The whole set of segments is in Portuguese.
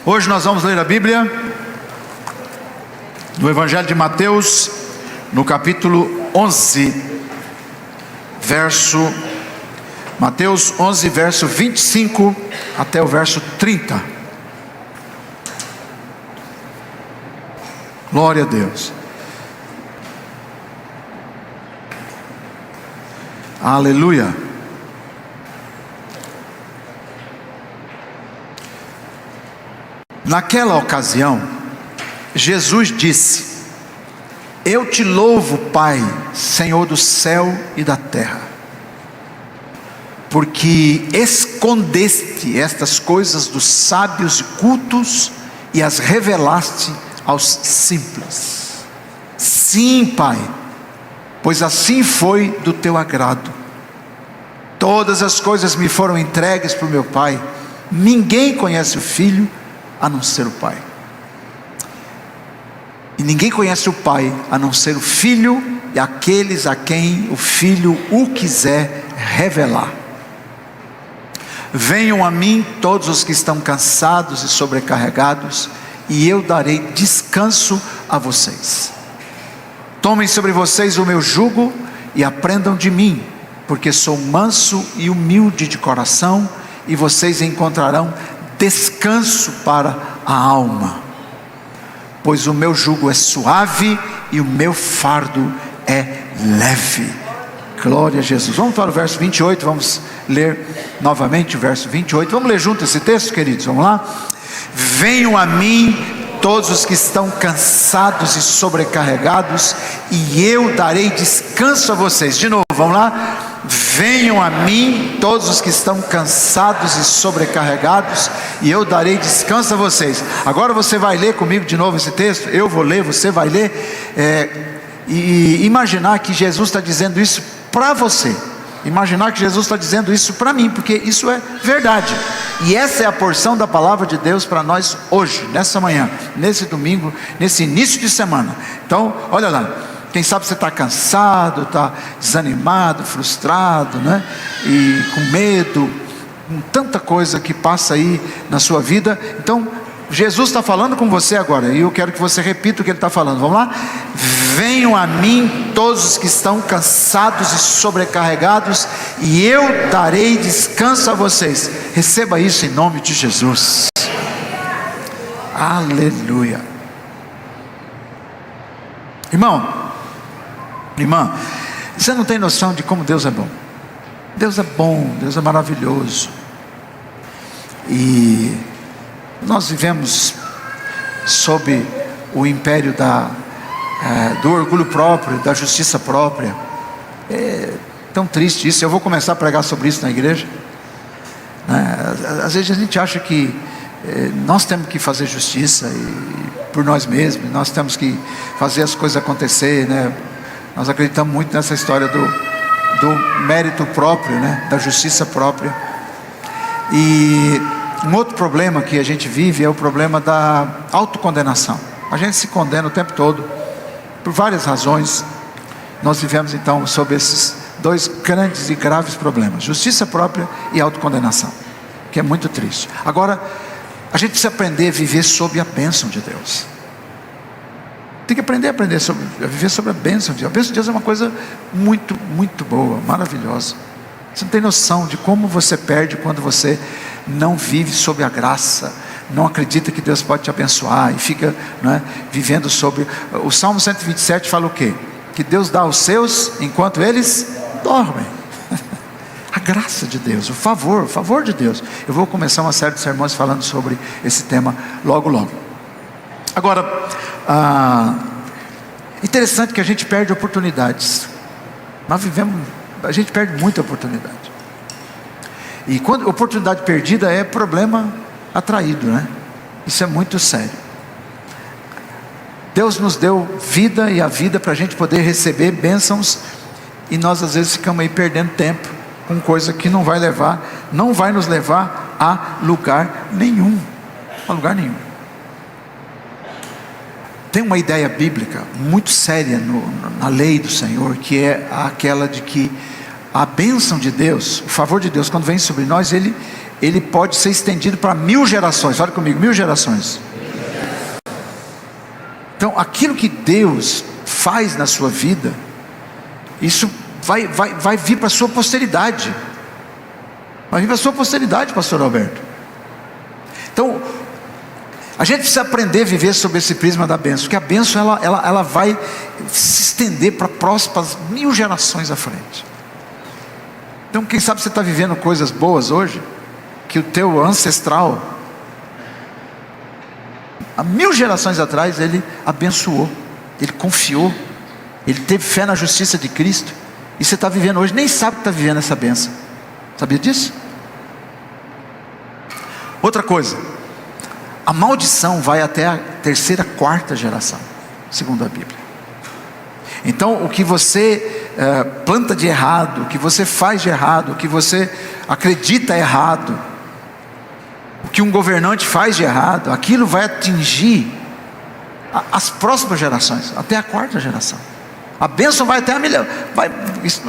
Hoje nós vamos ler a Bíblia no Evangelho de Mateus, no capítulo 11, Mateus 11, verso 25 até o verso 30. Glória a Deus. Aleluia. Naquela ocasião, Jesus disse: Eu te louvo, Pai, Senhor do céu e da terra, porque escondeste estas coisas dos sábios e cultos e as revelaste aos simples. Sim, Pai, pois assim foi do teu agrado. Todas as coisas me foram entregues por meu Pai. Ninguém conhece o Filho a não ser o Pai, e ninguém conhece o Pai a não ser o Filho e aqueles a quem o Filho o quiser revelar. Venham a mim todos os que estão cansados e sobrecarregados, e eu darei descanso a vocês. Tomem sobre vocês o meu jugo e aprendam de mim, porque sou manso e humilde de coração, e vocês encontrarão descanso para a alma, pois o meu jugo é suave e o meu fardo é leve. Glória a Jesus. Vamos para o verso 28, vamos ler novamente o verso 28, vamos ler junto esse texto, queridos, vamos lá? Venham a mim todos os que estão cansados e sobrecarregados, e eu darei descanso a vocês. De novo, vamos lá? Venham a mim todos os que estão cansados e sobrecarregados, e eu darei descanso a vocês. Agora você vai ler comigo de novo esse texto. Eu vou ler, você vai ler, e imaginar que Jesus está dizendo isso para você. Imaginar que Jesus está dizendo isso para mim, porque isso é verdade, e essa é a porção da palavra de Deus para nós hoje, nessa manhã, nesse domingo, nesse início de semana. Então, olha lá, quem sabe você está cansado, está desanimado, frustrado, né? E com medo, com tanta coisa que passa aí na sua vida. Então, Jesus está falando com você agora, e eu quero que você repita o que Ele está falando. Vamos lá? Venham a mim todos os que estão cansados e sobrecarregados, e eu darei descanso a vocês. Receba isso em nome de Jesus. Aleluia. Irmão, irmã, você não tem noção de como Deus é bom. Deus é bom, Deus é maravilhoso. E nós vivemos sob o império do orgulho próprio, da justiça própria. É tão triste isso. Eu vou começar a pregar sobre isso na igreja, né? Às vezes a gente acha que nós temos que fazer justiça por nós mesmos, nós temos que fazer as coisas acontecer, né? Nós acreditamos muito nessa história do mérito próprio, né? Da justiça própria. E um outro problema que a gente vive é o problema da autocondenação. A gente se condena o tempo todo, por várias razões. Nós vivemos então sob esses dois grandes e graves problemas: justiça própria e autocondenação, que é muito triste. Agora, a gente precisa aprender a viver sob a bênção de Deus. Tem que aprender a viver sobre a bênção de Deus. A bênção de Deus é uma coisa muito, muito boa, maravilhosa. Você não tem noção de como você perde quando você não vive sob a graça, não acredita que Deus pode te abençoar, e fica, não é, vivendo sobre... O Salmo 127 fala o quê? Que Deus dá aos seus enquanto eles dormem. A graça de Deus, o favor de Deus. Eu vou começar uma série de sermões falando sobre esse tema logo logo. Agora, interessante que a gente perde oportunidades. A gente perde muita oportunidade. E quando oportunidade perdida é problema atraído, né? Isso é muito sério. Deus nos deu vida, e a vida para a gente poder receber bênçãos, e nós às vezes ficamos aí perdendo tempo com coisa que não vai nos levar a lugar nenhum. A lugar nenhum. Tem uma ideia bíblica muito séria na lei do Senhor, que é aquela de que a bênção de Deus, o favor de Deus, quando vem sobre nós, ele ele pode ser estendido para 1000 gerações. Olha comigo, 1000 gerações. Então, aquilo que Deus faz na sua vida, isso vai vir para a sua posteridade. Vai vir para a sua posteridade, pastor Alberto. Então, a gente precisa aprender a viver sob esse prisma da bênção, porque a bênção ela vai se estender para próximas 1000 gerações à frente. Então, quem sabe você está vivendo coisas boas hoje, que o teu ancestral, há 1000 gerações atrás, ele abençoou, ele confiou, ele teve fé na justiça de Cristo, e você está vivendo hoje, nem sabe que está vivendo essa bênção. Sabia disso? Outra coisa, a maldição vai até a 3ª, 4ª geração, segundo a Bíblia. Então, o que você planta de errado, o que você faz de errado, o que você acredita errado, o que um governante faz de errado, aquilo vai atingir as próximas gerações, até a 4ª geração. A bênção vai até a 1000.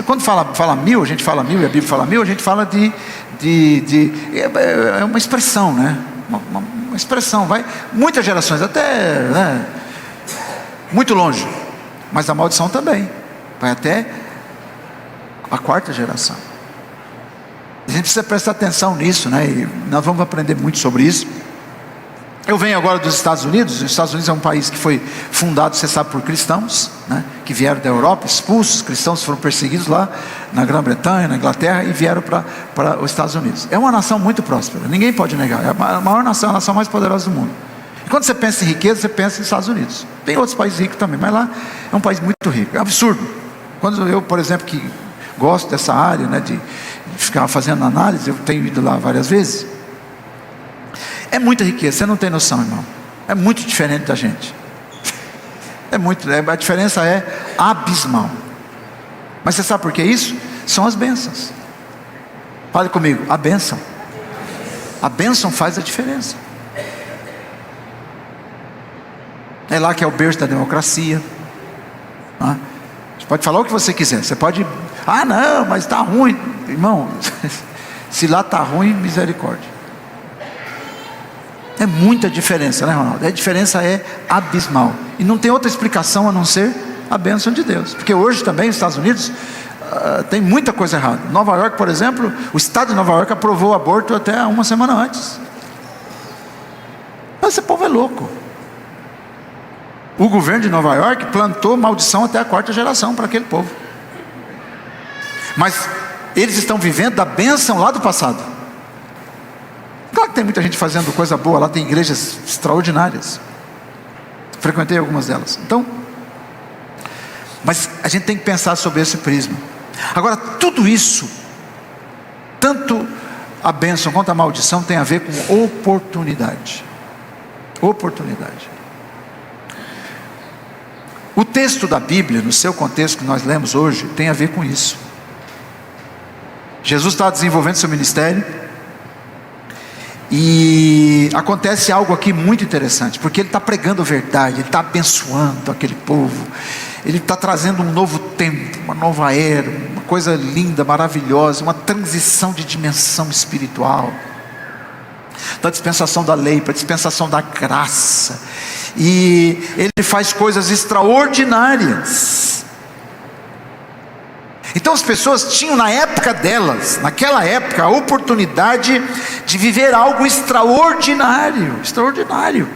Quando fala 1000, a gente fala 1000 e a Bíblia fala 1000, a gente fala é uma expressão, né? Uma expressão, vai muitas gerações, até, né, muito longe. Mas a maldição também vai até a 4ª geração. A gente precisa prestar atenção nisso, né? E nós vamos aprender muito sobre isso. Eu venho agora dos Estados Unidos. Os Estados Unidos é um país que foi fundado, você sabe, por cristãos, né? Que vieram da Europa, expulsos. Cristãos foram perseguidos lá na Grã-Bretanha, na Inglaterra, e vieram para os Estados Unidos. É uma nação muito próspera, ninguém pode negar. É a maior nação, a nação mais poderosa do mundo. E quando você pensa em riqueza, você pensa nos Estados Unidos. Tem outros países ricos também, mas lá é um país muito rico. É absurdo. Quando eu, por exemplo, que gosto dessa área, né, de ficar fazendo análise, eu tenho ido lá várias vezes. É muita riqueza, você não tem noção, irmão. É muito diferente da gente. A diferença é abismal. Mas você sabe por que isso? São as bênçãos. Fale comigo, a bênção. A bênção faz a diferença. É lá que é o berço da democracia. Você pode falar o que você quiser. Você pode, não, mas está ruim. Irmão, se lá está ruim, misericórdia. É muita diferença, né, Ronaldo? A diferença é abismal. E não tem outra explicação a não ser a bênção de Deus. Porque hoje também, nos Estados Unidos, tem muita coisa errada. Nova York, por exemplo, o estado de Nova York aprovou o aborto até uma semana antes. Esse povo é louco. O governo de Nova York plantou maldição até a 4ª geração para aquele povo. Mas eles estão vivendo da bênção lá do passado. Claro que tem muita gente fazendo coisa boa, lá tem igrejas extraordinárias. Frequentei algumas delas. Então, mas a gente tem que pensar sobre esse prisma. Agora, tudo isso, tanto a bênção quanto a maldição, tem a ver com oportunidade. Oportunidade. O texto da Bíblia, no seu contexto que nós lemos hoje, tem a ver com isso. Jesus está desenvolvendo seu ministério, e acontece algo aqui muito interessante, porque ele está pregando a verdade, ele está abençoando aquele povo, ele está trazendo um novo tempo, uma nova era, uma coisa linda, maravilhosa, uma transição de dimensão espiritual, da dispensação da lei para a dispensação da graça, e ele faz coisas extraordinárias. Então as pessoas tinham na época delas, naquela época, a oportunidade de viver algo extraordinário, extraordinário.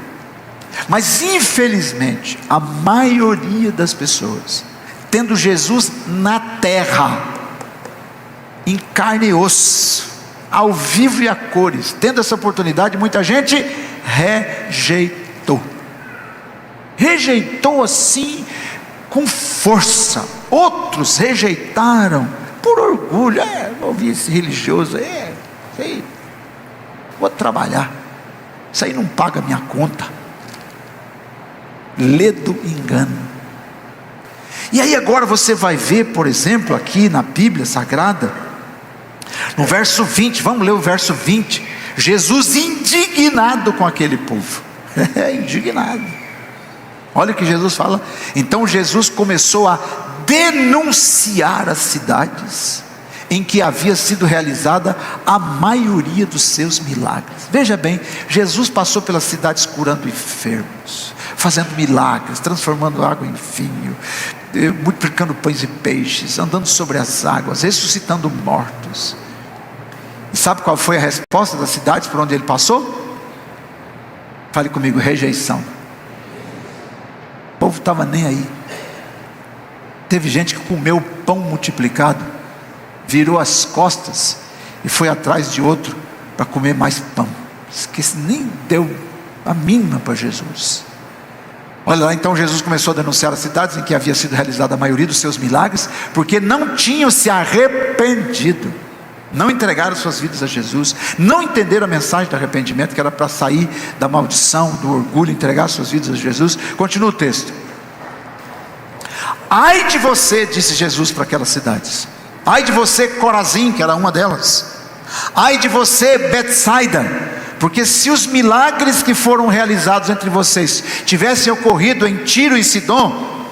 Mas infelizmente, a maioria das pessoas, tendo Jesus na terra, em carne e osso, ao vivo e a cores, tendo essa oportunidade, muita gente rejeitou assim com força. Outros rejeitaram por orgulho. Vou ouvir esse religioso, sei, vou trabalhar, isso aí não paga minha conta. Ledo engano. E aí agora você vai ver, por exemplo, aqui na Bíblia Sagrada, no verso 20, vamos ler o verso 20, Jesus indignado com aquele povo, indignado. Olha o que Jesus fala. Então Jesus começou a denunciar as cidades em que havia sido realizada a maioria dos seus milagres. Veja bem, Jesus passou pelas cidades curando enfermos, fazendo milagres, transformando água em vinho, multiplicando pães e peixes, andando sobre as águas, ressuscitando mortos. E sabe qual foi a resposta das cidades por onde ele passou? Fale comigo: rejeição. O povo estava nem aí. Teve gente que comeu o pão multiplicado, virou as costas e foi atrás de outro para comer mais pão. Esqueci, nem deu a mínima para Jesus. Olha lá, então Jesus começou a denunciar as cidades em que havia sido realizada a maioria dos seus milagres, porque não tinham se arrependido, não entregaram suas vidas a Jesus, não entenderam a mensagem do arrependimento, que era para sair da maldição, do orgulho, entregar suas vidas a Jesus. Continua o texto. Ai de você, disse Jesus para aquelas cidades. Ai de você, Corazim, que era uma delas. Ai de você, Betsaida, porque se os milagres que foram realizados entre vocês tivessem ocorrido em Tiro e Sidom,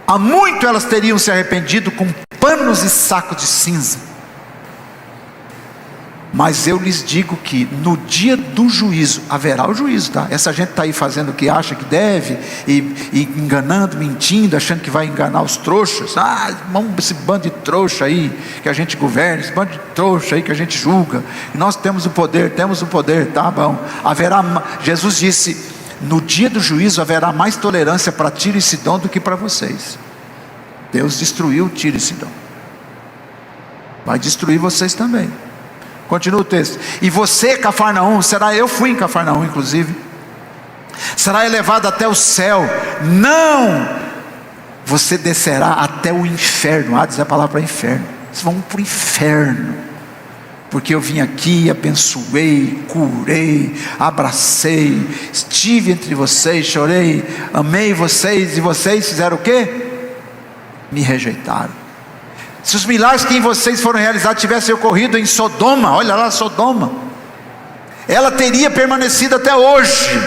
há muito elas teriam se arrependido com panos e sacos de cinza. Mas eu lhes digo que no dia do juízo, haverá o juízo, tá? Essa gente está aí fazendo o que acha que deve, e enganando, mentindo, achando que vai enganar os trouxas. Vamos esse bando de trouxa aí, que a gente governa, esse bando de trouxa aí que a gente julga. E nós temos o poder, tá bom. Jesus disse, no dia do juízo haverá mais tolerância para Tiro e Sidom do que para vocês. Deus destruiu Tiro e Sidom, vai destruir vocês também. Continua o texto. E você, Cafarnaum, eu fui em Cafarnaum inclusive, será elevado até o céu. Não, você descerá até o inferno. Diz a palavra para inferno. Vocês vão para o inferno, porque eu vim aqui, abençoei, curei, abracei, estive entre vocês, chorei, amei vocês, e vocês fizeram o quê? Me rejeitaram. Se os milagres que em vocês foram realizados tivessem ocorrido em Sodoma, olha lá Sodoma, ela teria permanecido até hoje.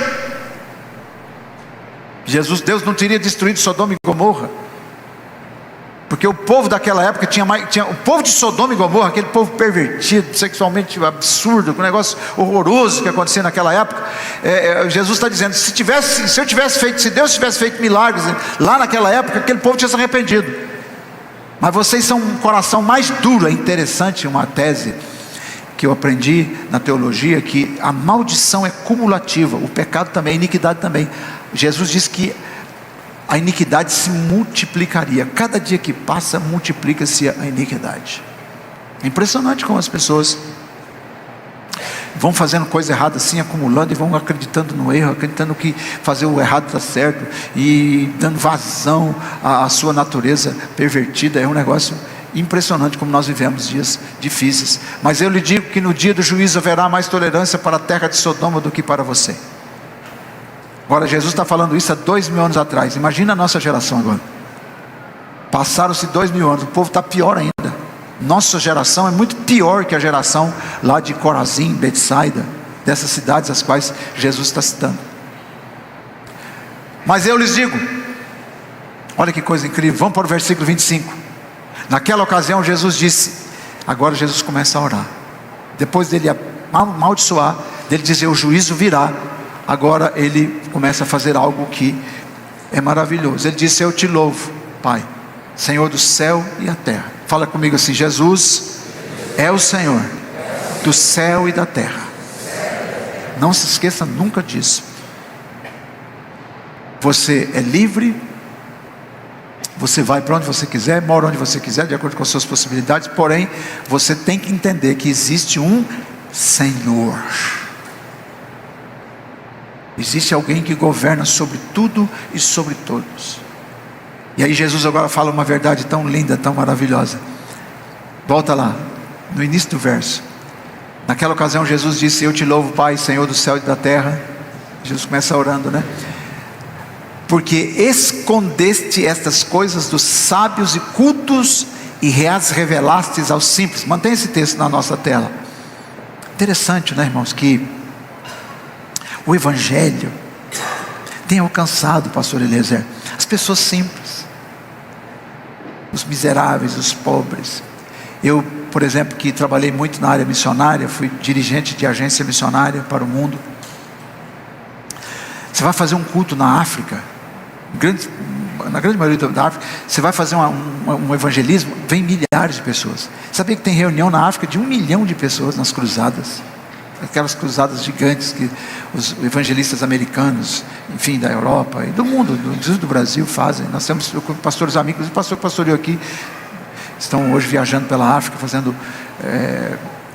Deus não teria destruído Sodoma e Gomorra, porque o povo daquela época tinha o povo de Sodoma e Gomorra, aquele povo pervertido, sexualmente absurdo, com um negócio horroroso que acontecia naquela época. Jesus está dizendo, se Deus tivesse feito milagres lá naquela época, aquele povo tinha se arrependido. Mas vocês são um coração mais duro. É interessante uma tese que eu aprendi na teologia, que a maldição é cumulativa, o pecado também, a iniquidade também. Jesus disse que a iniquidade se multiplicaria, cada dia que passa multiplica-se a iniquidade. É impressionante como as pessoas vão fazendo coisa errada assim, acumulando, e vão acreditando no erro, acreditando que fazer o errado está certo, e dando vazão à sua natureza pervertida. É um negócio impressionante como nós vivemos dias difíceis. Mas eu lhe digo que no dia do juízo haverá mais tolerância para a terra de Sodoma do que para você. Agora Jesus está falando isso há 2000 anos atrás. Imagina a nossa geração agora. Passaram-se 2000 anos, o povo está pior ainda. Nossa geração é muito pior que a geração lá de Corazim, Betsaida, dessas cidades as quais Jesus está citando. Mas eu lhes digo, olha que coisa incrível, vamos para o versículo 25. Naquela ocasião Jesus disse, agora Jesus começa a orar, depois dele amaldiçoar, dele dizer o juízo virá, agora ele começa a fazer algo que é maravilhoso. Ele disse, eu te louvo, Pai, Senhor do céu e a terra. Fala comigo assim, Jesus é o Senhor do céu e da terra. Não se esqueça nunca disso. Você é livre, você vai para onde você quiser, mora onde você quiser, de acordo com as suas possibilidades, porém, você tem que entender que existe um Senhor. Existe alguém que governa sobre tudo e sobre todos. E aí Jesus agora fala uma verdade tão linda, tão maravilhosa. Volta lá, no início do verso. Naquela ocasião Jesus disse, eu te louvo, Pai, Senhor do céu e da terra. Jesus começa orando, né? Porque escondeste estas coisas dos sábios e cultos e as revelastes aos simples. Mantém esse texto na nossa tela. Interessante, né, irmãos, que o Evangelho tem alcançado, pastor Eliezer, as pessoas simples, os miseráveis, os pobres. Eu, por exemplo, que trabalhei muito na área missionária, fui dirigente de agência missionária para o mundo. Você vai fazer um culto na África, na grande maioria da África, você vai fazer um evangelismo, vem milhares de pessoas. Sabia que tem reunião na África de 1 milhão de pessoas nas cruzadas? Aquelas cruzadas gigantes que os evangelistas americanos, enfim, da Europa e do mundo, inclusive do Brasil, fazem. Nós temos pastores amigos, o pastor que pastoreou aqui, estão hoje viajando pela África, fazendo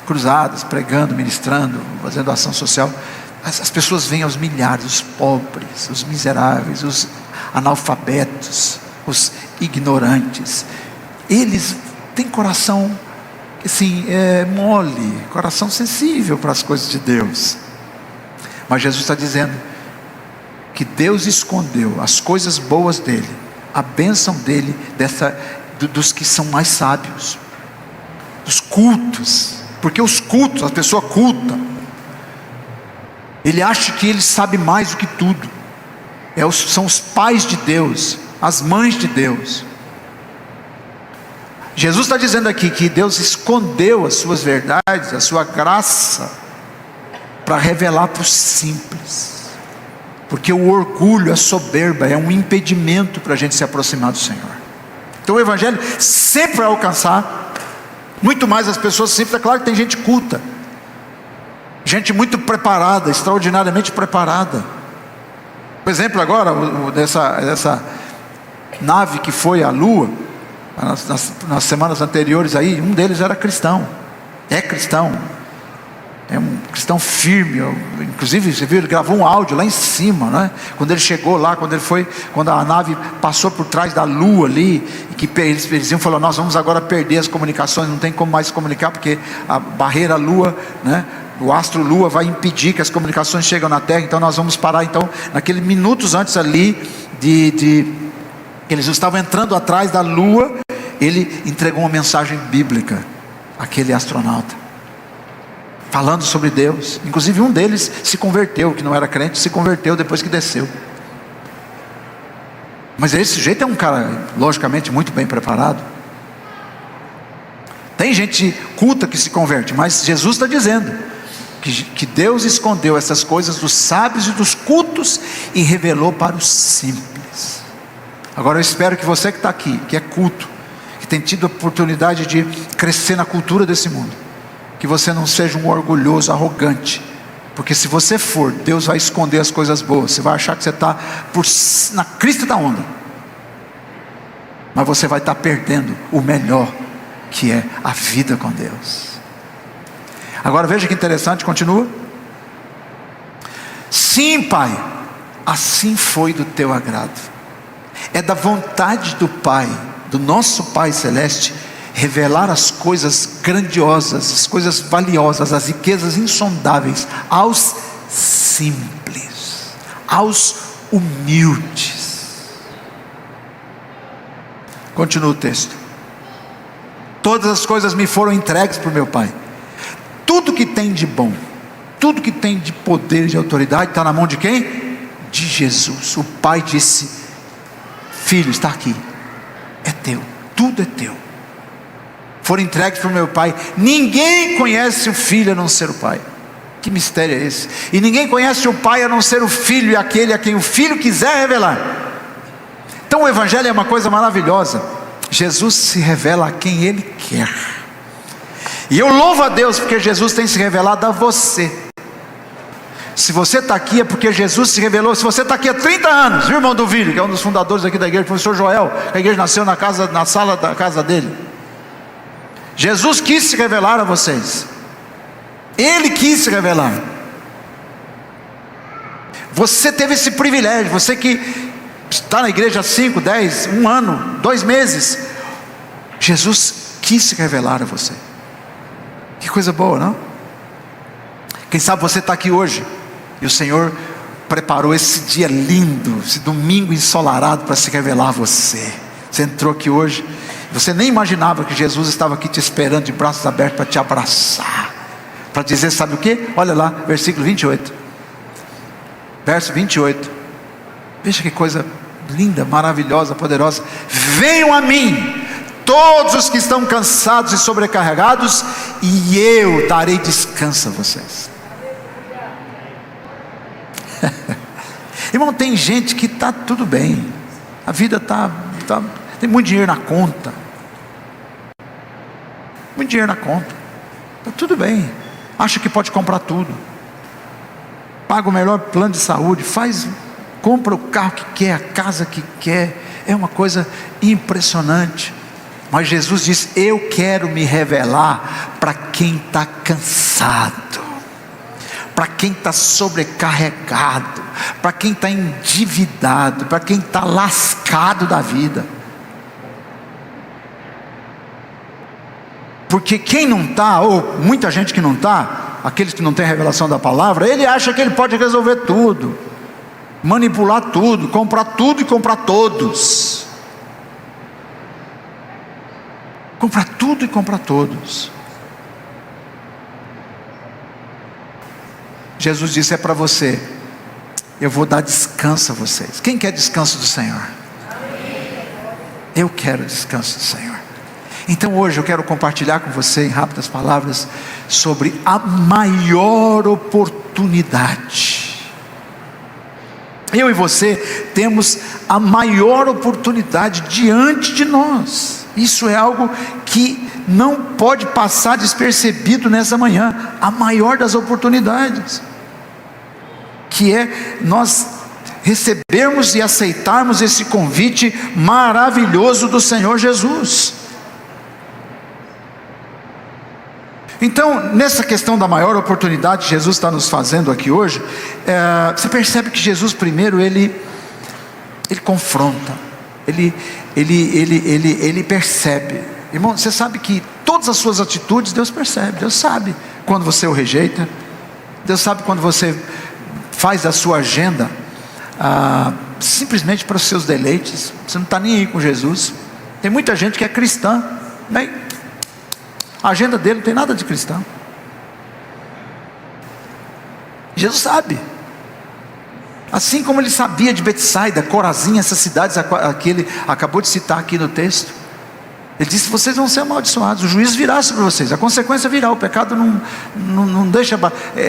cruzadas, pregando, ministrando, fazendo ação social. As pessoas vêm aos milhares, os pobres, os miseráveis, os analfabetos, os ignorantes. Eles têm coração assim, mole, coração sensível para as coisas de Deus. Mas Jesus está dizendo que Deus escondeu as coisas boas dele, a bênção dele, dos que são mais sábios, dos cultos. Porque os cultos, a pessoa culta, ele acha que ele sabe mais do que tudo. São os pais de Deus, as mães de Deus. Jesus está dizendo aqui que Deus escondeu as suas verdades, a sua graça, para revelar para os simples. Porque o orgulho, a soberba é um impedimento para a gente se aproximar do Senhor. Então o Evangelho sempre vai alcançar muito mais as pessoas simples. É claro que tem gente culta, gente muito preparada, extraordinariamente preparada. Por exemplo, agora, dessa nave que foi à Lua, nas semanas anteriores aí, um deles era cristão, é um cristão firme. Inclusive, você viu, ele gravou um áudio lá em cima, né? Quando ele chegou lá, quando a nave passou por trás da Lua ali, e que eles iam falar: nós vamos agora perder as comunicações, não tem como mais se comunicar, porque a barreira Lua, né? O astro Lua vai impedir que as comunicações cheguem na Terra, então nós vamos parar. Então, naqueles minutos antes ali, eles estavam entrando atrás da Lua, ele entregou uma mensagem bíblica, aquele astronauta, falando sobre Deus. Inclusive um deles se converteu, que não era crente, se converteu depois que desceu. Mas esse sujeito é um cara, logicamente, muito bem preparado. Tem gente culta que se converte, mas Jesus está dizendo que Deus escondeu essas coisas dos sábios e dos cultos e revelou para os simples. Agora eu espero que você que está aqui, que é culto, que tem tido a oportunidade de crescer na cultura desse mundo, que você não seja um orgulhoso, arrogante, porque se você for, Deus vai esconder as coisas boas. Você vai achar que você está na crista da onda, mas você vai estar perdendo o melhor, que é a vida com Deus. Agora veja que interessante, continua: sim, Pai, assim foi do teu agrado. É da vontade do Pai, do nosso Pai Celeste, revelar as coisas grandiosas, as coisas valiosas, as riquezas insondáveis aos simples, aos humildes. Continua o texto: todas as coisas me foram entregues por meu Pai. Tudo que tem de bom, tudo que tem de poder e de autoridade está na mão de quem? De Jesus. O Pai disse: filho, está aqui, é teu, tudo é teu. Foram entregues por meu Pai. Ninguém conhece o Filho a não ser o Pai. Que mistério é esse? E ninguém conhece o Pai a não ser o Filho, e aquele a quem o Filho quiser revelar. Então o Evangelho é uma coisa maravilhosa. Jesus se revela a quem Ele quer. E eu louvo a Deus porque Jesus tem se revelado a você. Se você está aqui é porque Jesus se revelou. Se você está aqui há 30 anos, viu, irmão do Vílio, que é um dos fundadores aqui da igreja, o professor Joel, a igreja nasceu na sala da casa dele. Jesus quis se revelar a vocês. Ele quis se revelar. Você teve esse privilégio. Você que está na igreja há 5, 10, 1 ano, 2 meses, Jesus quis se revelar a você. Que coisa boa, não? Quem sabe você está aqui hoje e o Senhor preparou esse dia lindo, esse domingo ensolarado para se revelar a você. Você entrou aqui hoje, você nem imaginava que Jesus estava aqui te esperando de braços abertos para te abraçar, para dizer, sabe o que? Olha lá, versículo 28, verso 28, veja que coisa linda, maravilhosa, poderosa: venham a mim todos os que estão cansados e sobrecarregados, e eu darei descanso a vocês. Irmão, tem gente que está tudo bem, a vida tem muito dinheiro na conta, está tudo bem, acha que pode comprar tudo, paga o melhor plano de saúde, compra o carro que quer, a casa que quer, é uma coisa impressionante. Mas Jesus diz: eu quero me revelar para quem está cansado, para quem está sobrecarregado, para quem está endividado, para quem está lascado da vida. Porque quem não está, ou muita gente que não está, aqueles que não têm a revelação da palavra, ele acha que ele pode resolver tudo, manipular tudo, comprar tudo e comprar todos. Comprar tudo e comprar todos. Jesus disse: é para você, eu vou dar descanso a vocês. Quem quer descanso do Senhor? Eu quero descanso do Senhor. Então hoje eu quero compartilhar com você, em rápidas palavras, sobre a maior oportunidade. Eu e você temos a maior oportunidade diante de nós. Isso é algo que não pode passar despercebido nessa manhã. A maior das oportunidades, que é nós recebermos e aceitarmos esse convite maravilhoso do Senhor Jesus. Então, nessa questão da maior oportunidade que Jesus está nos fazendo aqui hoje, você percebe que Jesus primeiro, ele confronta, ele percebe. Irmão, você sabe que todas as suas atitudes Deus percebe, Deus sabe quando você o rejeita, Deus sabe quando você faz da sua agenda simplesmente para os seus deleites, você não está nem aí com Jesus. Tem muita gente que é cristã, bem, a agenda dele não tem nada de cristão. Jesus sabe. Assim como ele sabia de Betsaida, Corazim, essas cidades que ele acabou de citar aqui no texto. Ele disse: vocês vão ser amaldiçoados, o juízo virá sobre vocês, a consequência virá, o pecado não deixa,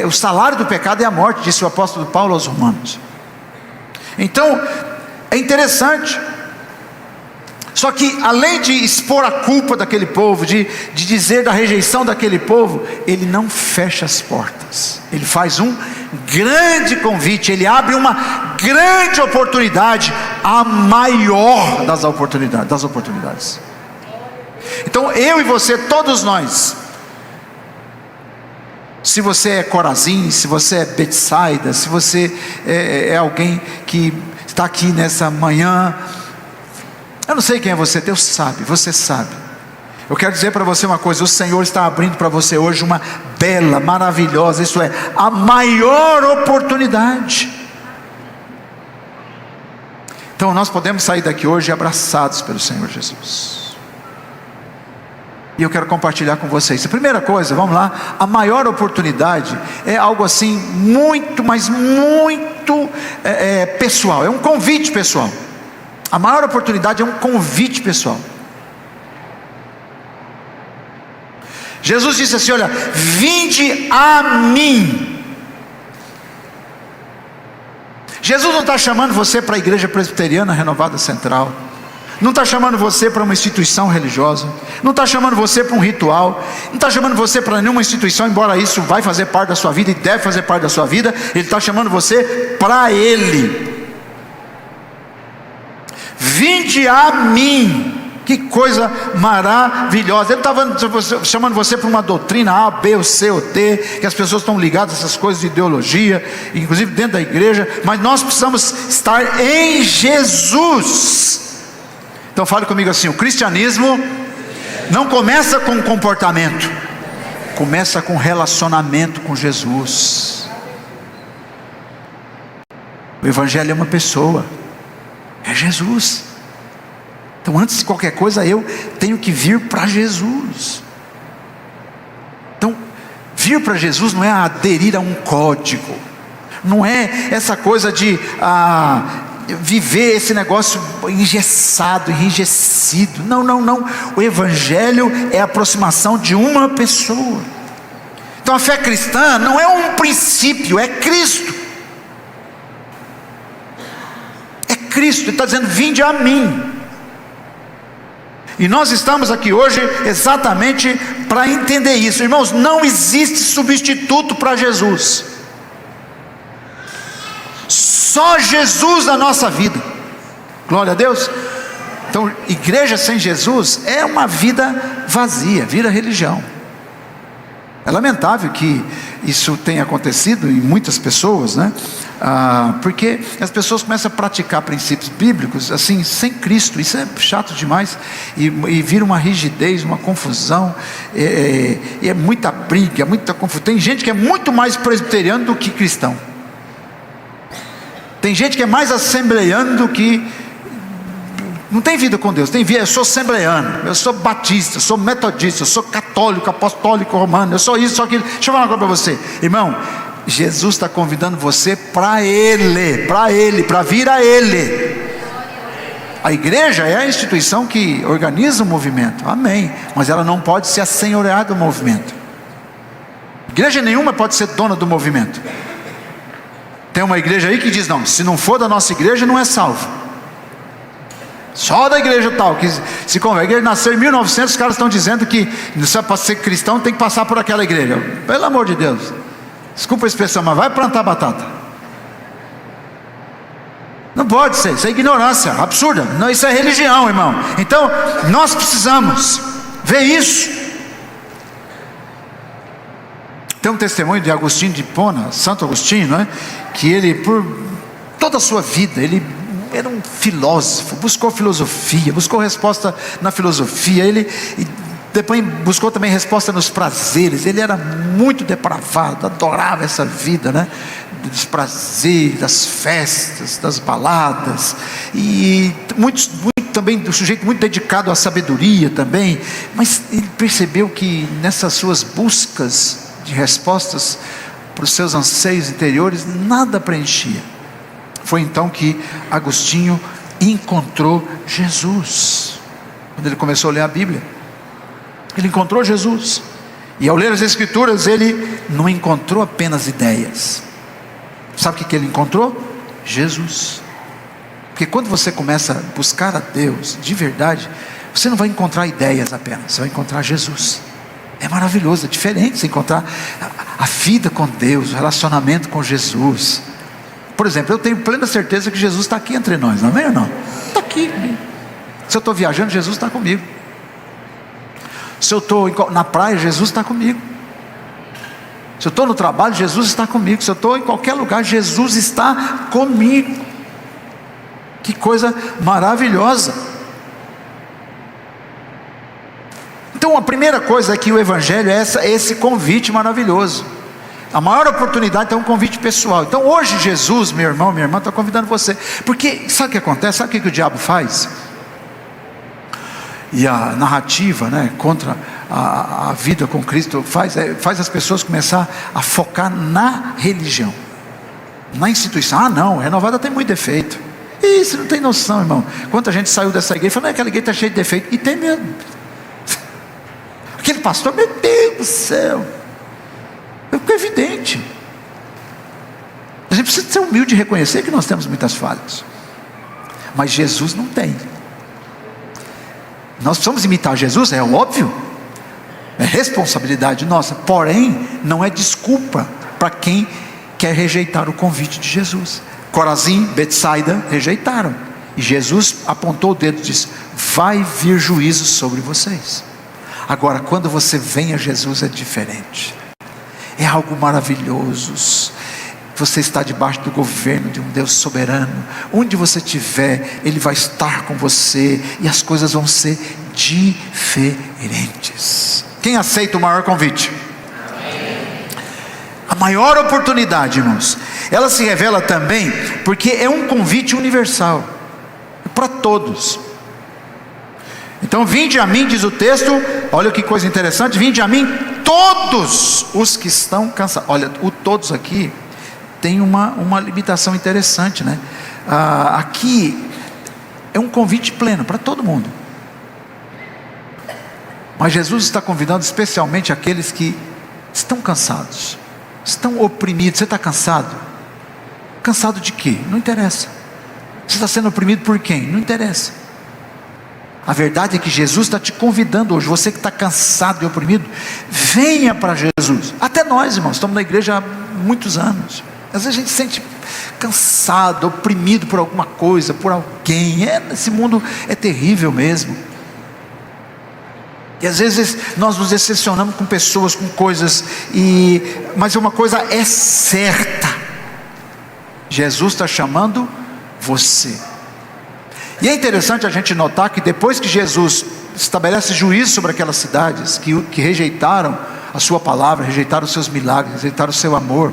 o salário do pecado é a morte, disse o apóstolo Paulo aos Romanos. Então, é interessante. Só que além de expor a culpa daquele povo, de dizer da rejeição daquele povo, ele não fecha as portas, ele faz um grande convite, ele abre uma grande oportunidade, a maior das oportunidades. Então eu e você, todos nós, se você é Corazim, se você é Betsaida, se você é alguém que está aqui nessa manhã, eu não sei quem é você, Deus sabe, você sabe. Eu quero dizer para você uma coisa: o Senhor está abrindo para você hoje uma bela, maravilhosa, isso é, a maior oportunidade. Então nós podemos sair daqui hoje abraçados pelo Senhor Jesus. E eu quero compartilhar com vocês. A primeira coisa, vamos lá, a maior oportunidade é algo assim muito, mas muito pessoal, é um convite pessoal. A maior oportunidade é um convite pessoal. Jesus disse assim: olha, vinde a mim. Jesus não está chamando você para a igreja presbiteriana renovada central, não está chamando você para uma instituição religiosa, não está chamando você para um ritual, não está chamando você para nenhuma instituição, embora isso vai fazer parte da sua vida e deve fazer parte da sua vida. Ele está chamando você para Ele. Vinde a mim. Que coisa maravilhosa. Ele estava chamando você para uma doutrina A, B, ou C, ou D, que as pessoas estão ligadas a essas coisas de ideologia, inclusive dentro da igreja, mas nós precisamos estar em Jesus. Então fale comigo assim: o cristianismo não começa com comportamento, começa com relacionamento com Jesus. O evangelho é uma pessoa, é Jesus. Então antes de qualquer coisa eu tenho que vir para Jesus. Então vir para Jesus não é aderir a um código, não é essa coisa de viver esse negócio engessado, enrijecido. Não. O Evangelho é a aproximação de uma pessoa. Então a fé cristã não é um princípio, é Cristo. É Cristo, Ele está dizendo: vinde a mim. E nós estamos aqui hoje exatamente para entender isso. Irmãos, não existe substituto para Jesus. Só Jesus na nossa vida. Glória a Deus. Então, igreja sem Jesus é uma vida vazia, vira religião. É lamentável que isso tenha acontecido em muitas pessoas, né? Porque as pessoas começam a praticar princípios bíblicos assim, sem Cristo. Isso é chato demais, e vira uma rigidez, uma confusão, e é muita briga, muita confusão. Tem gente que é muito mais presbiteriano do que cristão. Tem gente que é mais assembleiano do que... não tem vida com Deus. Tem vida. Eu sou assembleiano, eu sou batista, eu sou metodista, eu sou católico, apostólico, romano, eu sou isso, sou aquilo. Deixa eu falar uma coisa para você, irmão. Jesus está convidando você para Ele, para vir a Ele. A igreja é a instituição que organiza o movimento, amém, mas ela não pode ser assenhoreada do movimento. Igreja nenhuma pode ser dona do movimento. Tem uma igreja aí que diz: não, se não for da nossa igreja não é salvo. Só da igreja tal, que se converte. A igreja nasceu em 1900, os caras estão dizendo que para ser cristão tem que passar por aquela igreja. Pelo amor de Deus, desculpa a expressão, mas vai plantar batata. Não pode ser, isso é ignorância absurda. Não, isso é religião, irmão. Então, nós precisamos ver isso. Tem um testemunho de Agostinho de Hipona, Santo Agostinho, não é? Que ele, por toda a sua vida, ele era um filósofo, buscou filosofia, buscou resposta na filosofia, ele depois buscou também resposta nos prazeres. Ele era muito depravado, adorava essa vida, né? Dos prazeres, das festas, das baladas, e muito também, um sujeito muito dedicado à sabedoria também. Mas ele percebeu que nessas suas buscas de respostas para os seus anseios interiores, nada preenchia. Foi então que Agostinho encontrou Jesus. Quando ele começou a ler a Bíblia, ele encontrou Jesus. E ao ler as Escrituras, ele não encontrou apenas ideias. Sabe o que ele encontrou? Jesus. Porque quando você começa a buscar a Deus de verdade, você não vai encontrar ideias apenas, você vai encontrar Jesus. É maravilhoso, é diferente você encontrar a vida com Deus, o relacionamento com Jesus. Por exemplo, eu tenho plena certeza que Jesus está aqui entre nós, não é ou não? Está aqui comigo. Se eu estou viajando, Jesus está comigo. Se eu estou na praia, Jesus está comigo. Se eu estou no trabalho, Jesus está comigo. Se eu estou em qualquer lugar, Jesus está comigo. Que coisa maravilhosa. Então a primeira coisa é que o Evangelho é esse convite maravilhoso. A maior oportunidade é um convite pessoal. Então hoje Jesus, meu irmão, minha irmã, está convidando você. Porque sabe o que acontece? Sabe o que o diabo faz? E a narrativa, né, contra a vida com Cristo faz as pessoas começar a focar na religião, na instituição. Ah não, Renovada tem muito defeito. Isso não tem noção, irmão. Quanta gente saiu dessa igreja e falou: aquela igreja está cheia de defeito. E tem mesmo. Aquele pastor, meu Deus do céu, é evidente. A gente precisa ser humilde e reconhecer que nós temos muitas falhas, mas Jesus não tem. Nós precisamos imitar Jesus, é óbvio, é responsabilidade nossa, porém não é desculpa para quem quer rejeitar o convite de Jesus. Corazim, Betsaida rejeitaram, e Jesus apontou o dedo e disse: vai vir juízo sobre vocês. Agora, quando você vem a Jesus, é diferente, é algo maravilhoso. Você está debaixo do governo de um Deus soberano. Onde você estiver, Ele vai estar com você, e as coisas vão ser diferentes. Quem aceita o maior convite? Amém. A maior oportunidade, irmãos, ela se revela também porque é um convite universal, para todos. Então, vinde a mim, diz o texto, olha que coisa interessante: vinde a mim todos os que estão cansados. Olha, o todos aqui tem uma limitação interessante, né? Aqui é um convite pleno para todo mundo, mas Jesus está convidando especialmente aqueles que estão cansados, estão oprimidos. Você está cansado? Cansado de quê? Não interessa. Você está sendo oprimido por quem? Não interessa. A verdade é que Jesus está te convidando hoje. Você que está cansado e oprimido, venha para Jesus. Até nós, irmãos, estamos na igreja há muitos anos. Às vezes a gente se sente cansado, oprimido por alguma coisa, por alguém. Esse mundo é terrível mesmo. E às vezes nós nos decepcionamos com pessoas, com coisas, mas uma coisa é certa: Jesus está chamando você. E é interessante a gente notar que depois que Jesus estabelece juízo sobre aquelas cidades que rejeitaram a sua palavra, rejeitaram os seus milagres, rejeitaram o seu amor,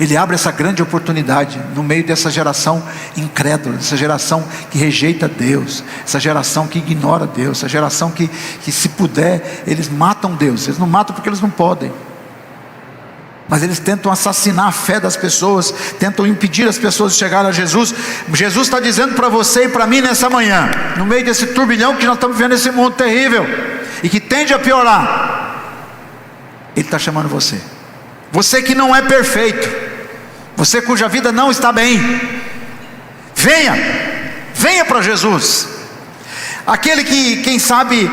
Ele abre essa grande oportunidade no meio dessa geração incrédula, essa geração que rejeita Deus, essa geração que ignora Deus, essa geração que se puder, eles matam Deus. Eles não matam porque eles não podem, mas eles tentam assassinar a fé das pessoas, tentam impedir as pessoas de chegar a Jesus. Jesus está dizendo para você e para mim nessa manhã, no meio desse turbilhão que nós estamos vivendo, esse mundo terrível, e que tende a piorar, Ele está chamando você. Você que não é perfeito, você cuja vida não está bem, venha para Jesus. Aquele que, quem sabe,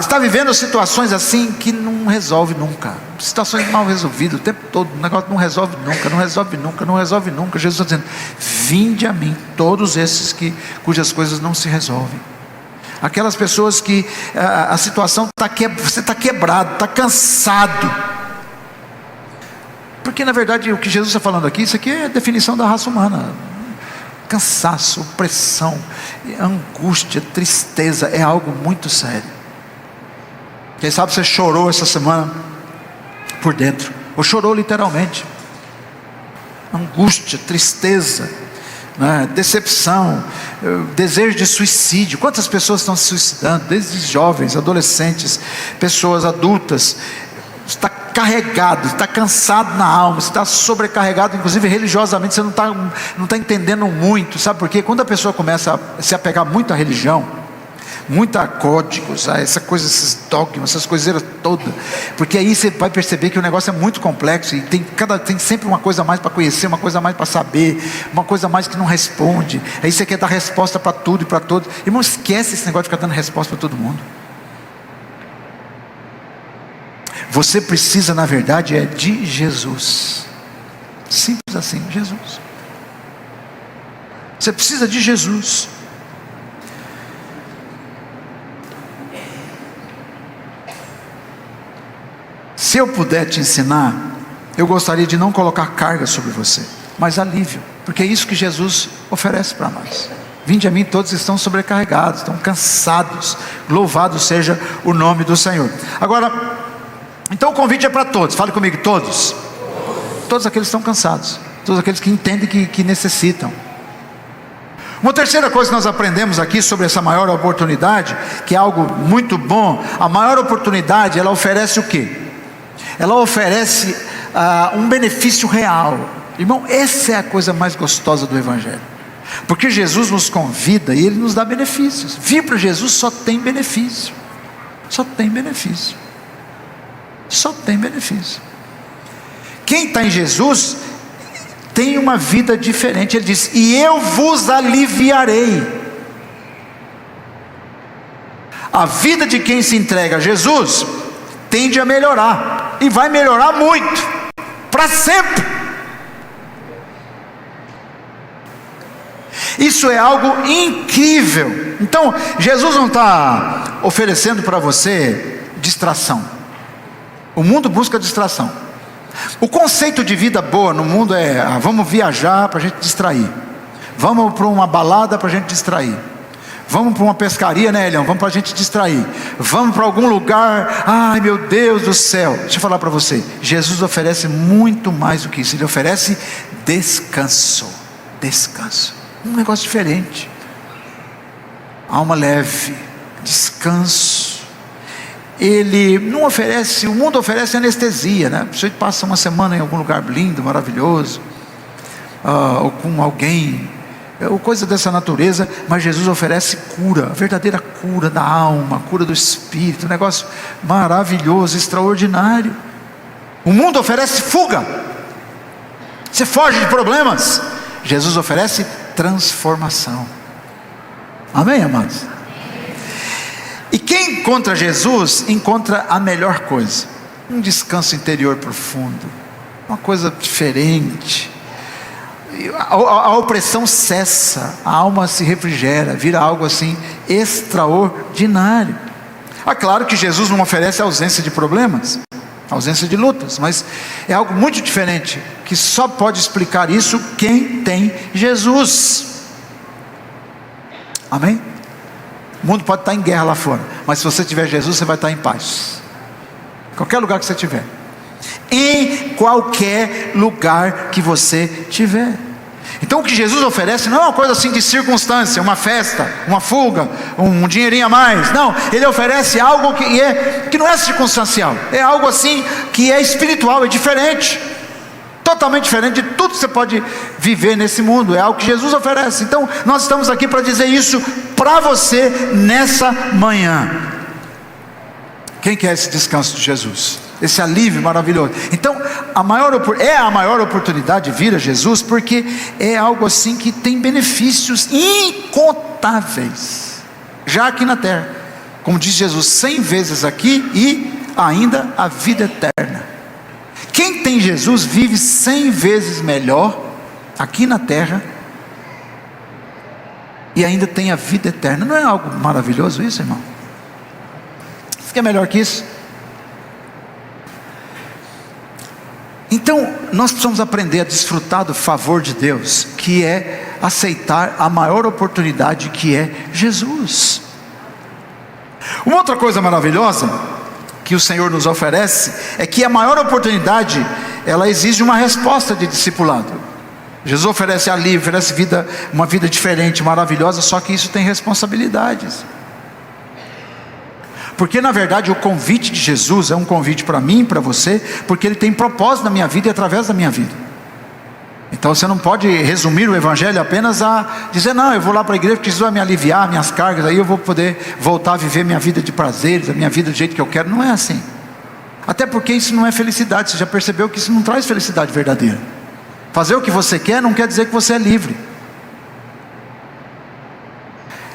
está vivendo situações assim que não resolve nunca, situações mal resolvidas o tempo todo, o negócio não resolve nunca. Jesus está dizendo: vinde a mim, todos esses cujas coisas não se resolvem. Aquelas pessoas que a situação você está quebrado, está cansado, porque na verdade o que Jesus está falando aqui, isso aqui é a definição da raça humana: cansaço, opressão, angústia, tristeza, é algo muito sério. Quem sabe você chorou essa semana por dentro, ou chorou literalmente. Angústia, tristeza, né? Decepção, desejo de suicídio. Quantas pessoas estão se suicidando? Desde jovens, adolescentes, pessoas adultas. Está carregado, está cansado na alma, está sobrecarregado, inclusive religiosamente. Você não está entendendo muito. Sabe por quê? Quando a pessoa começa a se apegar muito à religião, muito a códigos, a essa coisa, esses dogmas, essas coiseiras todas, porque aí você vai perceber que o negócio é muito complexo, e tem sempre uma coisa a mais para conhecer, uma coisa a mais para saber, uma coisa a mais que não responde. Aí você quer dar resposta para tudo e para todos. Irmão, esquece esse negócio de ficar dando resposta para todo mundo. Você precisa, na verdade, de Jesus. Simples assim, Jesus. Você precisa de Jesus. Se eu puder te ensinar, eu gostaria de não colocar carga sobre você, mas alívio, porque é isso que Jesus oferece para nós. Vinde a mim, todos estão sobrecarregados, estão cansados. Louvado seja o nome do Senhor. Agora, então o convite é para todos. Fale comigo: todos. Todos aqueles que estão cansados, todos aqueles que entendem que necessitam. Uma terceira coisa que nós aprendemos aqui sobre essa maior oportunidade, que é algo muito bom. A maior oportunidade, ela oferece o quê? Ela oferece um benefício real. Irmão, essa é a coisa mais gostosa do Evangelho, porque Jesus nos convida e Ele nos dá benefícios. Vir para Jesus só tem benefício. Só tem benefício. Só tem benefício. Quem está em Jesus tem uma vida diferente. Ele diz: e eu vos aliviarei. A vida de quem se entrega a Jesus tende a melhorar, e vai melhorar muito, para sempre. Isso é algo incrível. Então Jesus não está oferecendo para você distração. O mundo busca distração. O conceito de vida boa no mundo é: vamos viajar para a gente distrair, vamos para uma balada para a gente distrair, vamos para uma pescaria, né, Elião? Vamos para a gente distrair, vamos para algum lugar. Ai meu Deus do céu, deixa eu falar para você, Jesus oferece muito mais do que isso. Ele oferece descanso. Descanso, um negócio diferente. Alma leve, descanso. ele não oferece, o mundo oferece anestesia, né? Você passa uma semana em algum lugar lindo, maravilhoso, ou com alguém, ou coisa dessa natureza, mas Jesus oferece cura, a verdadeira cura da alma, cura do espírito, um negócio maravilhoso, extraordinário. O mundo oferece fuga, você foge de problemas. Jesus oferece transformação. Amém, amados? E quem encontra Jesus, encontra a melhor coisa, um descanso interior profundo, uma coisa diferente. A opressão cessa, a alma se refrigera, vira algo assim extraordinário. É claro que Jesus não oferece ausência de problemas, ausência de lutas, mas é algo muito diferente, que só pode explicar isso quem tem Jesus. Amém? O mundo pode estar em guerra lá fora, mas se você tiver Jesus, você vai estar em paz. Qualquer lugar que você tiver, em qualquer lugar que você tiver. Então o que Jesus oferece não é uma coisa assim de circunstância, uma festa, uma fuga, um dinheirinho a mais. Não, Ele oferece algo que não é circunstancial, é algo assim que é espiritual, é diferente, totalmente diferente de tudo que você pode viver nesse mundo. É algo que Jesus oferece. Então nós estamos aqui para dizer isso para você nessa manhã. Quem quer esse descanso de Jesus? Esse alívio maravilhoso. Então a maior oportunidade de vir a Jesus, porque é algo assim que tem benefícios incontáveis, já aqui na terra, como diz Jesus, 100 vezes aqui e ainda a vida eterna. Quem tem Jesus vive 100 vezes melhor aqui na terra e ainda tem a vida eterna. Não é algo maravilhoso isso, irmão? Você quer melhor que isso? Então nós precisamos aprender a desfrutar do favor de Deus, que é aceitar a maior oportunidade, que é Jesus. Uma outra coisa maravilhosa que o Senhor nos oferece é que a maior oportunidade, ela exige uma resposta de discipulado. Jesus oferece alívio, oferece vida, uma vida diferente, maravilhosa, só que isso tem responsabilidades. Porque na verdade o convite de Jesus é um convite para mim, para você, porque Ele tem propósito na minha vida e através da minha vida. Então você não pode resumir o Evangelho apenas a dizer, não, eu vou lá para a igreja porque Jesus vai me aliviar minhas cargas, aí eu vou poder voltar a viver minha vida de prazeres, a minha vida do jeito que eu quero. Não é assim. Até porque isso não é felicidade. Você já percebeu que isso não traz felicidade verdadeira. Fazer o que você quer não quer dizer que você é livre.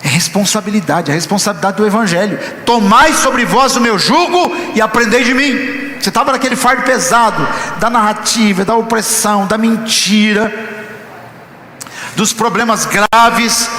É responsabilidade, a responsabilidade do Evangelho. Tomai sobre vós o meu jugo e aprendei de mim. Você estava naquele fardo pesado da narrativa, da opressão, da mentira, dos problemas graves,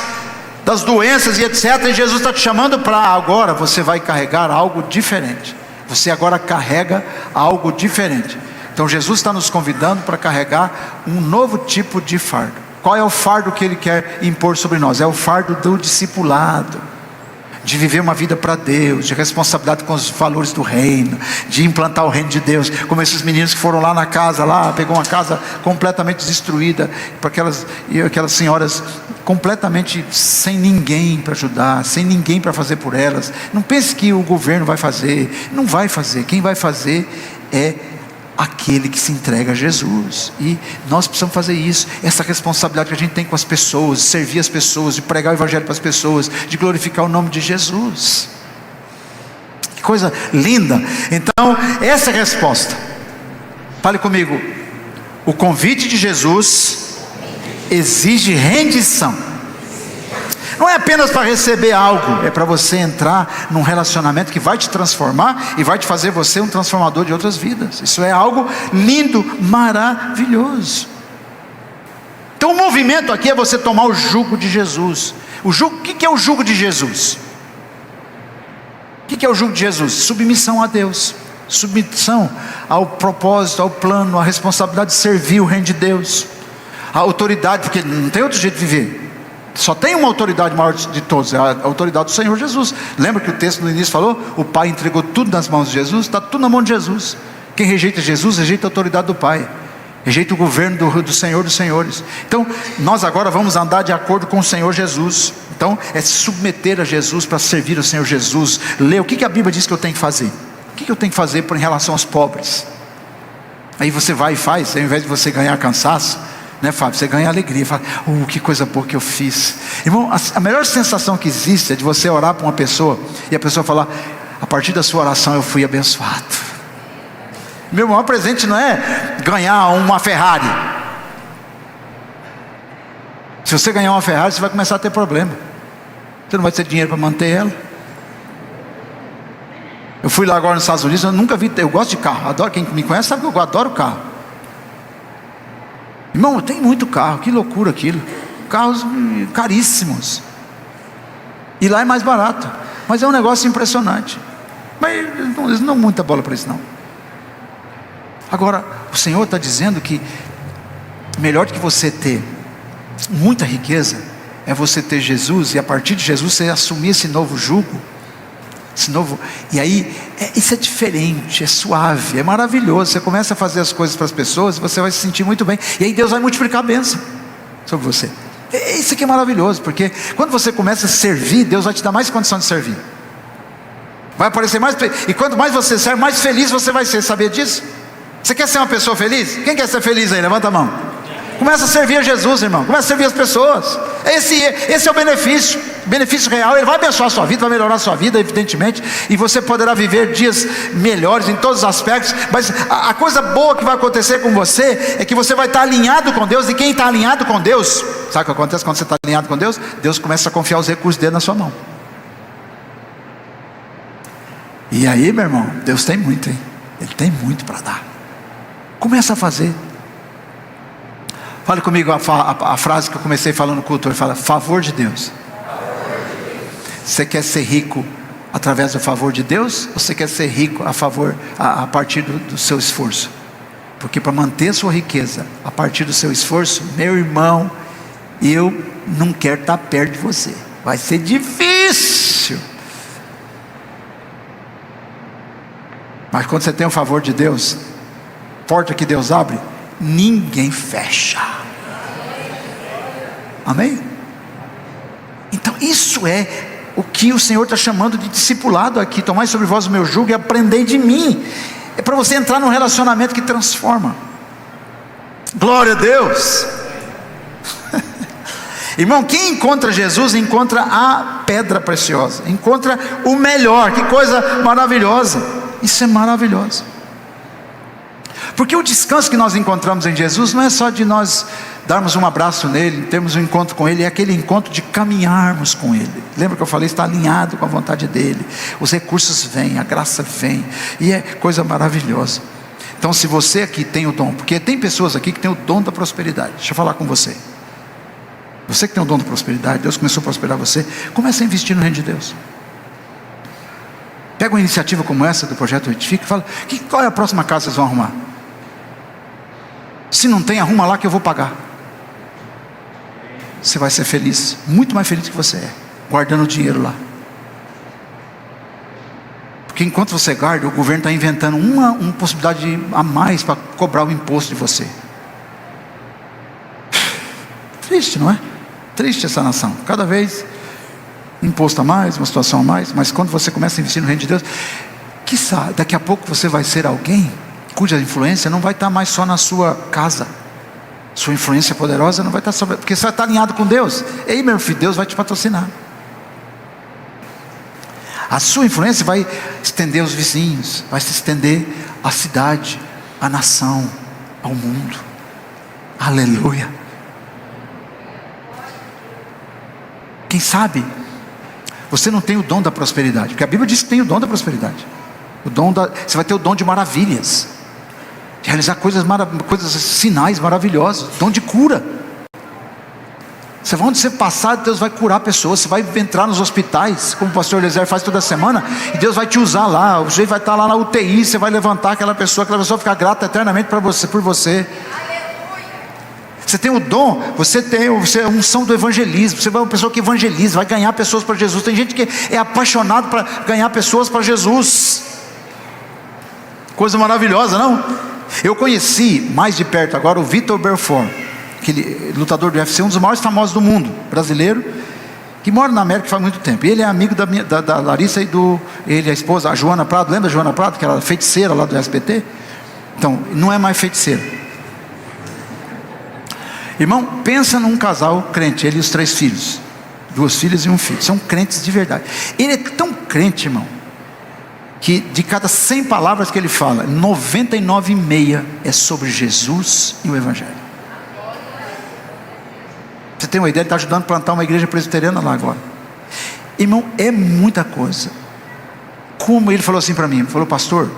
das doenças e etc. E Jesus está te chamando para agora você vai carregar algo diferente. Você agora carrega algo diferente. Então Jesus está nos convidando para carregar um novo tipo de fardo. Qual é o fardo que Ele quer impor sobre nós? É o fardo do discipulado, de viver uma vida para Deus, de responsabilidade com os valores do reino, de implantar o reino de Deus, como esses meninos que foram lá na casa, pegou uma casa completamente destruída, para aquelas senhoras completamente sem ninguém para ajudar, sem ninguém para fazer por elas. Não pense que o governo vai fazer, não vai fazer. Quem vai fazer é aquele que se entrega a Jesus. E nós precisamos fazer isso, essa responsabilidade que a gente tem com as pessoas, de servir as pessoas, de pregar o Evangelho para as pessoas, de glorificar o nome de Jesus. Que coisa linda. Então essa é a resposta. Fale comigo. O convite de Jesus exige rendição. Não é apenas para receber algo, é para você entrar num relacionamento que vai te transformar e vai te fazer você um transformador de outras vidas. Isso é algo lindo, maravilhoso. Então o movimento aqui é você tomar o jugo de Jesus. O que é o jugo de Jesus? O que é o jugo de Jesus? Submissão a Deus, submissão ao propósito, ao plano, à responsabilidade de servir o reino de Deus, a autoridade, porque não tem outro jeito de viver. Só tem uma autoridade maior de todos, é a autoridade do Senhor Jesus. Lembra que o texto no início falou? O Pai entregou tudo nas mãos de Jesus, está tudo na mão de Jesus. Quem rejeita Jesus, rejeita a autoridade do Pai. rejeita o governo do Senhor dos Senhores. Então, nós agora vamos andar de acordo com o Senhor Jesus. Então, é se submeter a Jesus para servir ao Senhor Jesus. Ler o que a Bíblia diz que eu tenho que fazer. O que eu tenho que fazer em relação aos pobres? Aí você vai e faz, ao invés de você ganhar cansaço, né, Fábio? Você ganha alegria, fala, que coisa boa que eu fiz. Irmão, a melhor sensação que existe é de você orar para uma pessoa e a pessoa falar, a partir da sua oração eu fui abençoado. Meu maior presente não é ganhar uma Ferrari. Se você ganhar uma Ferrari, você vai começar a ter problema. Você não vai ter dinheiro para manter ela. Eu fui lá agora nos Estados Unidos, eu nunca vi, eu gosto de carro, adoro, quem me conhece sabe que eu adoro carro. Irmão, tem muito carro, que loucura aquilo. Carros caríssimos. E lá é mais barato. Mas é um negócio impressionante. Mas eles não dão muita bola para isso não. Agora, o Senhor está dizendo que melhor do que você ter muita riqueza é você ter Jesus, e a partir de Jesus você assumir esse novo jugo, e aí isso é diferente, é suave, é maravilhoso. Você começa a fazer as coisas para as pessoas, você vai se sentir muito bem, e aí Deus vai multiplicar a bênção sobre você. Isso aqui é maravilhoso, porque quando você começa a servir, Deus vai te dar mais condição de servir, vai aparecer mais, e quanto mais você serve, mais feliz você vai ser. Sabia disso? Você quer ser uma pessoa feliz? Quem quer ser feliz aí? Levanta a mão. Começa a servir a Jesus, irmão. Começa a servir as pessoas. Esse é o benefício real. Ele vai abençoar a sua vida, vai melhorar a sua vida, evidentemente, e você poderá viver dias melhores em todos os aspectos. Mas a coisa boa que vai acontecer com você é que você vai estar alinhado com Deus. E quem está alinhado com Deus, sabe o que acontece quando você está alinhado com Deus? Deus começa a confiar os recursos dele na sua mão. E aí, meu irmão, Deus tem muito, hein? Ele tem muito para dar. Começa a fazer. Fale comigo a frase que eu comecei falando no culto. Ele fala, favor de Deus. Você quer ser rico através do favor de Deus? Ou você quer ser rico a partir do seu esforço? Porque para manter a sua riqueza a partir do seu esforço, meu irmão, eu não quero estar perto de você. Vai ser difícil. Mas quando você tem o favor de Deus, porta que Deus abre, ninguém fecha. Amém? Então isso é o que o Senhor está chamando de discipulado aqui. Tomai sobre vós o meu jugo e aprendei de mim. É para você entrar num relacionamento que transforma. Glória a Deus. Irmão, quem encontra Jesus encontra a pedra preciosa, encontra o melhor. Que coisa maravilhosa. Isso é maravilhoso. Porque o descanso que nós encontramos em Jesus não é só de nós darmos um abraço nele, termos um encontro com ele, é aquele encontro de caminharmos com ele. Lembra que eu falei, está alinhado com a vontade dele, os recursos vêm, a graça vem, e é coisa maravilhosa. Então se você aqui tem o dom, porque tem pessoas aqui que têm o dom da prosperidade, deixa eu falar com você. Você que tem o dom da prosperidade, Deus começou a prosperar você, comece a investir no reino de Deus. Pega uma iniciativa como essa do Projeto Edifica e fala, qual é a próxima casa que vocês vão arrumar? Se não tem, arruma lá que eu vou pagar. Você vai ser feliz, muito mais feliz que você é, guardando o dinheiro lá. Porque enquanto você guarda, o governo está inventando uma possibilidade a mais para cobrar o imposto de você. Triste, não é? Triste essa nação. Cada vez imposto a mais, uma situação a mais. Mas quando você começa a investir no reino de Deus, quiçá, daqui a pouco você vai ser alguém cuja influência não vai estar mais só na sua casa. Sua influência poderosa não vai estar sobre, porque você vai estar alinhado com Deus. Ei, meu filho, Deus vai te patrocinar. A sua influência vai estender aos vizinhos, vai se estender à cidade, à nação, ao mundo. Aleluia. Quem sabe você não tem o dom da prosperidade, porque a Bíblia diz que tem o dom da prosperidade. Você vai ter o dom de maravilhas, de realizar coisas, sinais maravilhosos, dom de cura. Você vai onde você passar, Deus vai curar pessoas. Você vai entrar nos hospitais, como o pastor Eliezer faz toda semana, e Deus vai te usar lá. O jeito vai estar lá na UTI, você vai levantar aquela pessoa vai ficar grata eternamente por você. Você tem o dom, você é a unção do evangelismo. Você vai uma pessoa que evangeliza, vai ganhar pessoas para Jesus. Tem gente que é apaixonado para ganhar pessoas para Jesus. Coisa maravilhosa, não? Eu conheci mais de perto agora o Vitor Belfort, aquele lutador do UFC, um dos maiores famosos do mundo, brasileiro, que mora na América faz muito tempo. Ele é amigo da Larissa e ele, a esposa, a Joana Prado. Lembra a Joana Prado, que era feiticeira lá do SBT? Então, não é mais feiticeira. Irmão, pensa num casal crente, ele e os 3 filhos, 2 filhas e 1 filho, são crentes de verdade. Ele é tão crente, irmão, que de cada 100 palavras que ele fala, 99,5 é sobre Jesus e o Evangelho. Você tem uma ideia, ele está ajudando a plantar uma igreja presbiteriana lá agora. Irmão, é muita coisa. Como ele falou assim para mim, ele falou: pastor,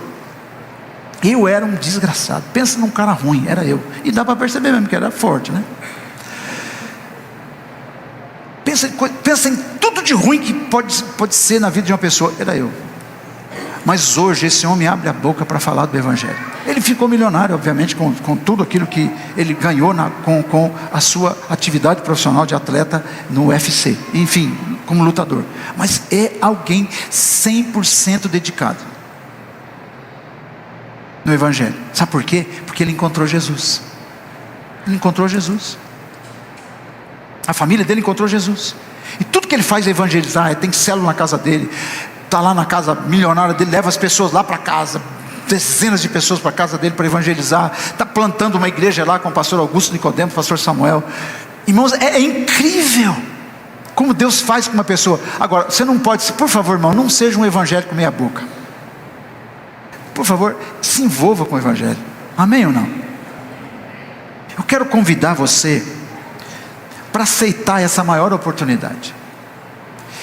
eu era um desgraçado, pensa num cara ruim, era eu, e dá para perceber mesmo que era forte, né? Pensa em tudo de ruim que pode ser na vida de uma pessoa, era eu. Mas hoje esse homem abre a boca para falar do Evangelho. Ele ficou milionário, obviamente, com tudo aquilo que ele ganhou com a sua atividade profissional de atleta no UFC, enfim, como lutador. Mas é alguém 100% dedicado no Evangelho. Sabe por quê? Porque ele encontrou Jesus. Ele encontrou Jesus. A família dele encontrou Jesus. E tudo que ele faz é evangelizar. Tem célula na casa dele, está lá na casa milionária dele, leva as pessoas lá para casa, dezenas de pessoas para a casa dele para evangelizar. Está plantando uma igreja lá com o pastor Augusto Nicodemo, o pastor Samuel. Irmãos, é incrível como Deus faz com uma pessoa. Agora, você não pode, por favor, irmão, não seja um evangélico meia boca. Por favor, se envolva com o Evangelho. Amém ou não? Eu quero convidar você para aceitar essa maior oportunidade.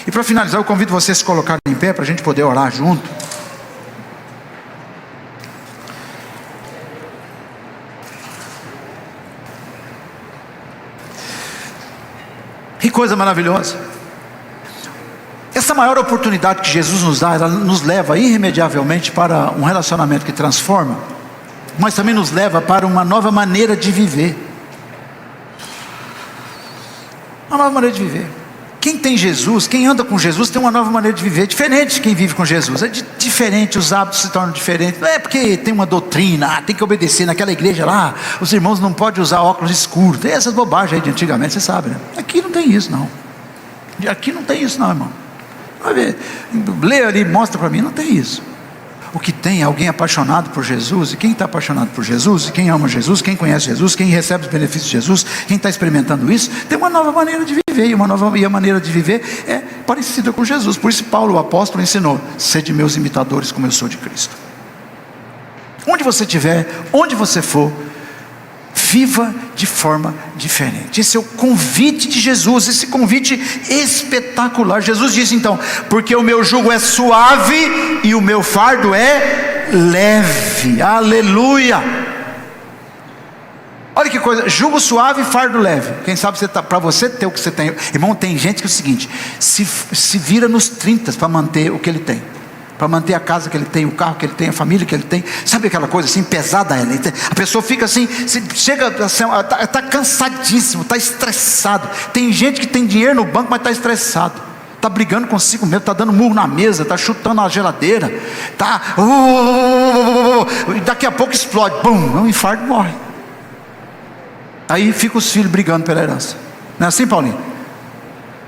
E para finalizar, eu convido você a se colocar em pé para a gente poder orar junto. Que coisa maravilhosa. Essa maior oportunidade que Jesus nos dá, ela nos leva irremediavelmente para um relacionamento que transforma, mas também nos leva para uma nova maneira de viver. Uma nova maneira de viver. Quem tem Jesus, quem anda com Jesus, tem uma nova maneira de viver, diferente de quem vive com Jesus. É diferente, os hábitos se tornam diferentes. Não é porque tem uma doutrina, tem que obedecer naquela igreja lá, os irmãos não podem usar óculos escuros. Tem essas bobagens aí de antigamente, você sabe, né? Aqui não tem isso não. Aqui não tem isso não, irmão. Vai ver, lê ali, mostra para mim, não tem isso. O que tem é alguém apaixonado por Jesus. E quem está apaixonado por Jesus, e quem ama Jesus, quem conhece Jesus, quem recebe os benefícios de Jesus, quem está experimentando isso, tem uma nova maneira de viver. E a maneira de viver é parecida com Jesus. Por isso Paulo, o apóstolo, ensinou: sede meus imitadores como eu sou de Cristo. Onde você estiver, onde você for, viva de forma diferente. Esse é o convite de Jesus, esse convite espetacular. Jesus disse então: porque o meu jugo é suave e o meu fardo é leve. Aleluia. Olha que coisa, jugo suave e fardo leve. Quem sabe para você ter o que você tem. Irmão, tem gente que é o seguinte, se vira nos 30 para manter o que ele tem, para manter a casa que ele tem, o carro que ele tem, a família que ele tem. Sabe aquela coisa assim, pesada ela? A pessoa fica assim, chega, está cansadíssimo, está estressado. Tem gente que tem dinheiro no banco, mas está estressado, está brigando consigo mesmo, está dando murro na mesa, está chutando a geladeira, e daqui a pouco explode, bum, é um infarto, morre. Aí fica os filhos brigando pela herança. Não é assim, Paulinho?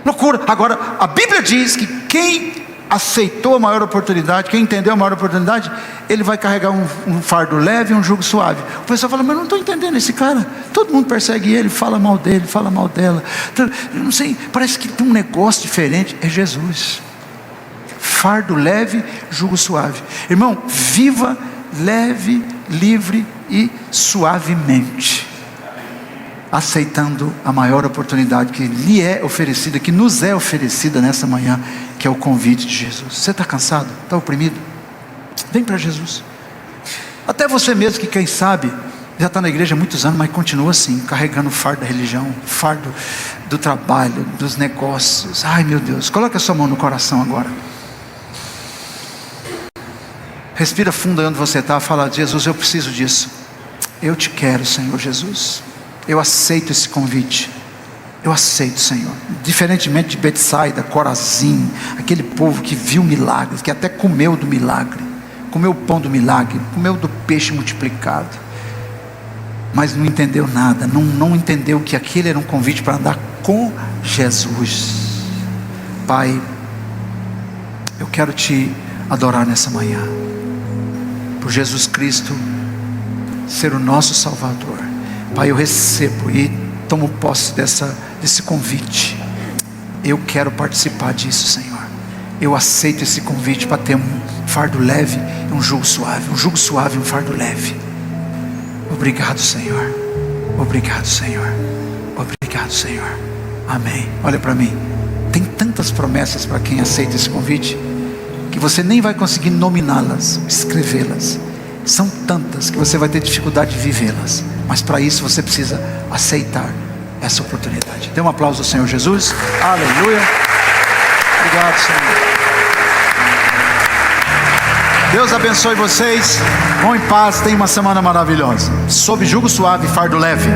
Loucura. Agora, a Bíblia diz que quem aceitou a maior oportunidade, quem entendeu a maior oportunidade, ele vai carregar um fardo leve e um jugo suave. O pessoal fala: mas eu não estou entendendo esse cara, todo mundo persegue ele, fala mal dele, fala mal dela, não sei, parece que tem um negócio diferente. É Jesus. Fardo leve, jugo suave. Irmão, viva leve, livre e suavemente, aceitando a maior oportunidade que lhe é oferecida, que nos é oferecida nessa manhã, que é o convite de Jesus. Você está cansado? Está oprimido? Vem para Jesus. Até você mesmo que, quem sabe, já está na igreja há muitos anos, mas continua assim, carregando o fardo da religião, o fardo do trabalho, dos negócios. Ai meu Deus, coloque a sua mão no coração agora. Respira fundo aí onde você está, fala: Jesus, eu preciso disso. Eu te quero, Senhor Jesus. Eu aceito esse convite. Eu aceito, Senhor. Diferentemente de Betsaida, Corazim, aquele povo que viu milagres, que até comeu do milagre, comeu o pão do milagre, comeu do peixe multiplicado. mas não entendeu nada, não entendeu que aquele era um convite para andar com Jesus. Pai, eu quero te adorar nessa manhã, por Jesus Cristo ser o nosso Salvador. Pai, eu recebo e tomo posse desse convite. Eu quero participar disso, Senhor. Eu aceito esse convite para ter um fardo leve e um jugo suave. Um jugo suave e um fardo leve. Obrigado, Senhor. Obrigado, Senhor. Obrigado, Senhor. Amém. Olha para mim. Tem tantas promessas para quem aceita esse convite, que você nem vai conseguir nominá-las, escrevê-las. São tantas que você vai ter dificuldade de vivê-las. Mas para isso você precisa aceitar essa oportunidade. Dê um aplauso ao Senhor Jesus. Aleluia. Obrigado, Senhor. Deus abençoe vocês. Vão em paz. Tenham uma semana maravilhosa. Sob jugo suave e fardo leve.